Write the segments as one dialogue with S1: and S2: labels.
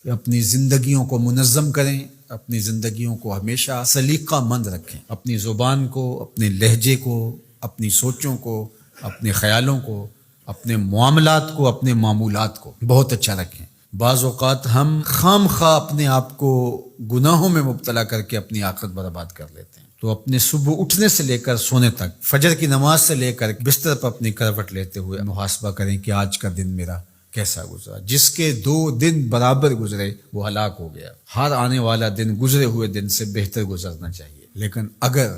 S1: کہ اپنی زندگیوں کو منظم کریں، اپنی زندگیوں کو ہمیشہ سلیقہ مند رکھیں، اپنی زبان کو، اپنے لہجے کو، اپنی سوچوں کو، اپنے خیالوں کو، اپنے معاملات کو، اپنے معمولات کو بہت اچھا رکھیں۔ بعض اوقات ہم خام خواہ اپنے آپ کو گناہوں میں مبتلا کر کے اپنی آخرت برباد کر لیتے ہیں۔ تو اپنے صبح اٹھنے سے لے کر سونے تک، فجر کی نماز سے لے کر بستر پر اپنی کروٹ لیتے ہوئے محاسبہ کریں کہ آج کا دن میرا کیسا گزرا۔ جس کے 2 دن برابر گزرے وہ ہلاک ہو گیا۔ ہر آنے والا دن گزرے ہوئے دن سے بہتر گزرنا چاہیے، لیکن اگر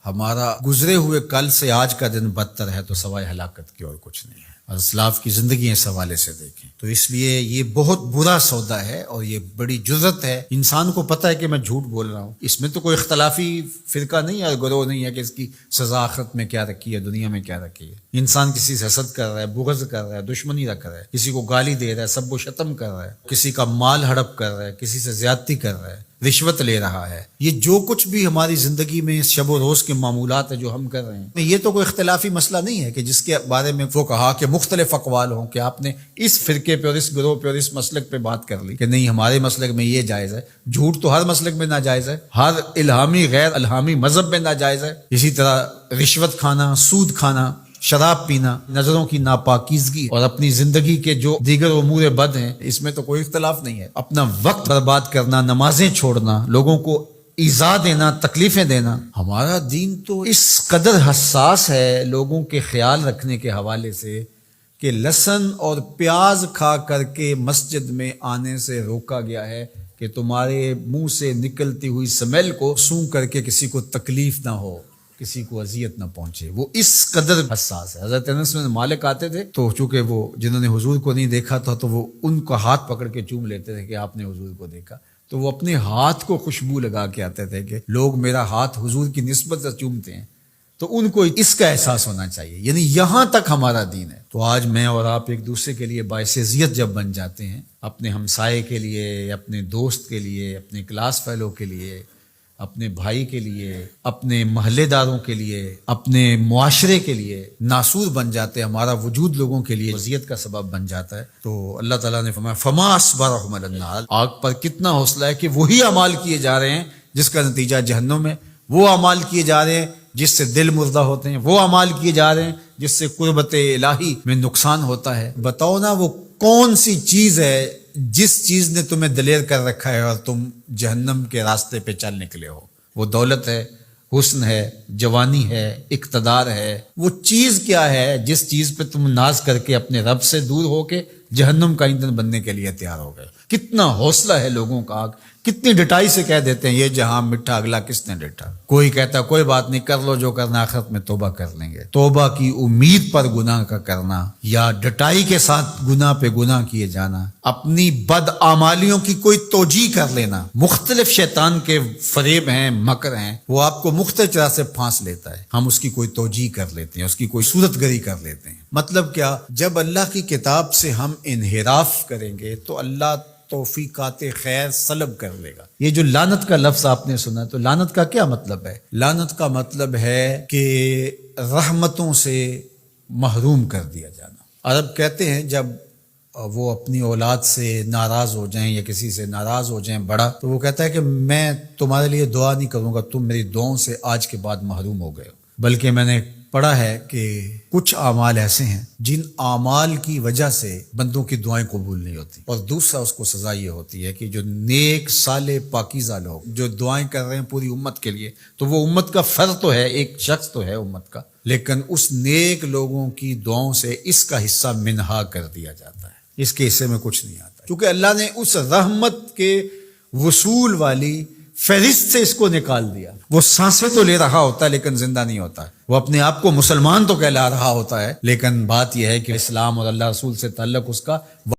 S1: ہمارا گزرے ہوئے کل سے آج کا دن بدتر ہے تو سوائے ہلاکت کی اور کچھ نہیں ہے۔ اور اسلاف کی زندگی اس حوالے سے دیکھیں تو اس لیے یہ بہت برا سودا ہے اور یہ بڑی جرت ہے۔ انسان کو پتہ ہے کہ میں جھوٹ بول رہا ہوں، اس میں تو کوئی اختلافی فرقہ نہیں ہے اور گروہ نہیں ہے کہ اس کی سزا آخرت میں کیا رکھی ہے، دنیا میں کیا رکھی ہے۔ انسان کسی سے حسد کر رہا ہے، بغض کر رہا ہے، دشمنی رکھ رہا ہے، کسی کو گالی دے رہا ہے، سب و شتم کر رہا ہے، کسی کا مال ہڑپ کر رہا ہے، کسی سے زیادتی کر رہا ہے، رشوت لے رہا ہے، یہ جو کچھ بھی ہماری زندگی میں شب و روز کے معمولات ہیں جو ہم کر رہے ہیں، یہ تو کوئی اختلافی مسئلہ نہیں ہے کہ جس کے بارے میں وہ کہا کہ مختلف اقوال ہوں کہ آپ نے اس فرقے پہ اور اس گروہ پہ اور اس مسلک پہ بات کر لی کہ نہیں ہمارے مسلک میں یہ جائز ہے۔ جھوٹ تو ہر مسلک میں ناجائز ہے، ہر الہامی غیر الہامی مذہب میں ناجائز ہے۔ اسی طرح رشوت کھانا، سود کھانا، شراب پینا، نظروں کی ناپاکیزگی اور اپنی زندگی کے جو دیگر امور بد ہیں اس میں تو کوئی اختلاف نہیں ہے۔ اپنا وقت برباد کرنا، نمازیں چھوڑنا، لوگوں کو ایذا دینا، تکلیفیں دینا، ہمارا دین تو اس قدر حساس ہے لوگوں کے خیال رکھنے کے حوالے سے کہ لہسن اور پیاز کھا کر کے مسجد میں آنے سے روکا گیا ہے کہ تمہارے منہ سے نکلتی ہوئی سمیل کو سونگھ کر کے کسی کو تکلیف نہ ہو، کسی کو اذیت نہ پہنچے۔ وہ اس قدر حساس ہے۔ حضرت انس بن مالک آتے تھے تو چونکہ وہ جنہوں نے حضور کو نہیں دیکھا تھا تو وہ ان کا ہاتھ پکڑ کے چوم لیتے تھے کہ آپ نے حضور کو دیکھا، تو وہ اپنے ہاتھ کو خوشبو لگا کے آتے تھے کہ لوگ میرا ہاتھ حضور کی نسبت سے چومتے ہیں، تو ان کو اس کا احساس ہونا چاہیے۔ یعنی یہاں تک ہمارا دین ہے۔ تو آج میں اور آپ ایک دوسرے کے لیے باعث اذیت جب بن جاتے ہیں، اپنے ہمسائے کے لیے، اپنے دوست کے لیے، اپنے کلاس فیلو کے لیے، اپنے بھائی کے لیے، اپنے محلے داروں کے لیے، اپنے معاشرے کے لیے ناسور بن جاتے ہیں، ہمارا وجود لوگوں کے لیے اذیت کا سبب بن جاتا ہے، تو اللہ تعالیٰ نے فرمایا فما اصبرهم علی النار، آگ پر کتنا حوصلہ ہے کہ وہی اعمال کیے جا رہے ہیں جس کا نتیجہ جہنم ہے، وہ اعمال کیے جا رہے ہیں جس سے دل مردہ ہوتے ہیں، وہ اعمال کیے جا رہے ہیں جس سے قربت الہی میں نقصان ہوتا ہے۔ بتاؤ نا وہ کون سی چیز ہے جس چیز نے تمہیں دلیر کر رکھا ہے اور تم جہنم کے راستے پہ چل نکلے ہو؟ وہ دولت ہے، حسن ہے، جوانی ہے، اقتدار ہے۔ وہ چیز کیا ہے جس چیز پہ تم ناز کر کے اپنے رب سے دور ہو کے جہنم کا ایندھن بننے کے لیے تیار ہو گئے؟ کتنا حوصلہ ہے لوگوں کا، کتنی ڈٹائی سے کہہ دیتے ہیں یہ جہاں مٹھا اگلا کس نے ڈٹا۔ کوئی کہتا کوئی بات نہیں، کر لو جو کرنا، آخرت میں توبہ کر لیں گے۔ توبہ کی امید پر گناہ کا کرنا یا ڈٹائی کے ساتھ گناہ پہ گناہ کیے جانا، اپنی بد اعمالیوں کی کوئی توجیہ کر لینا، مختلف شیطان کے فریب ہیں، مکر ہیں، وہ آپ کو مختلف طرح سے پھانس لیتا ہے، ہم اس کی کوئی توجیہ کر لیتے ہیں، اس کی کوئی صورت گری کر لیتے ہیں۔ مطلب کیا؟ جب اللہ کی کتاب سے ہم انحراف کریں گے تو اللہ توفیقات خیر سلب کر لے گا۔ یہ جو لعنت کا لفظ آپ نے سنا، تو لعنت کا کیا مطلب ہے؟ لعنت کا مطلب ہے کہ رحمتوں سے محروم کر دیا جانا۔ عرب کہتے ہیں جب وہ اپنی اولاد سے ناراض ہو جائیں یا کسی سے ناراض ہو جائیں بڑا، تو وہ کہتا ہے کہ میں تمہارے لیے دعا نہیں کروں گا، تم میری دعاؤں سے آج کے بعد محروم ہو گئے ہو۔ بلکہ میں نے پڑھا ہے کہ کچھ اعمال ایسے ہیں جن اعمال کی وجہ سے بندوں کی دعائیں قبول نہیں ہوتی، اور دوسرا اس کو سزا یہ ہوتی ہے کہ جو نیک صالح پاکیزہ لوگ جو دعائیں کر رہے ہیں پوری امت کے لیے، تو وہ امت کا فرد تو ہے، ایک شخص تو ہے امت کا، لیکن اس نیک لوگوں کی دعاؤں سے اس کا حصہ منہا کر دیا جاتا ہے، اس کے حصے میں کچھ نہیں آتا، کیونکہ اللہ نے اس رحمت کے وصول والی فہرست سے اس کو نکال دیا۔ وہ سانسیں تو لے رہا ہوتا ہے لیکن زندہ نہیں ہوتا ہے، وہ اپنے آپ کو مسلمان تو کہلا رہا ہوتا ہے، لیکن بات یہ ہے کہ اسلام اور اللہ رسول سے تعلق اس کا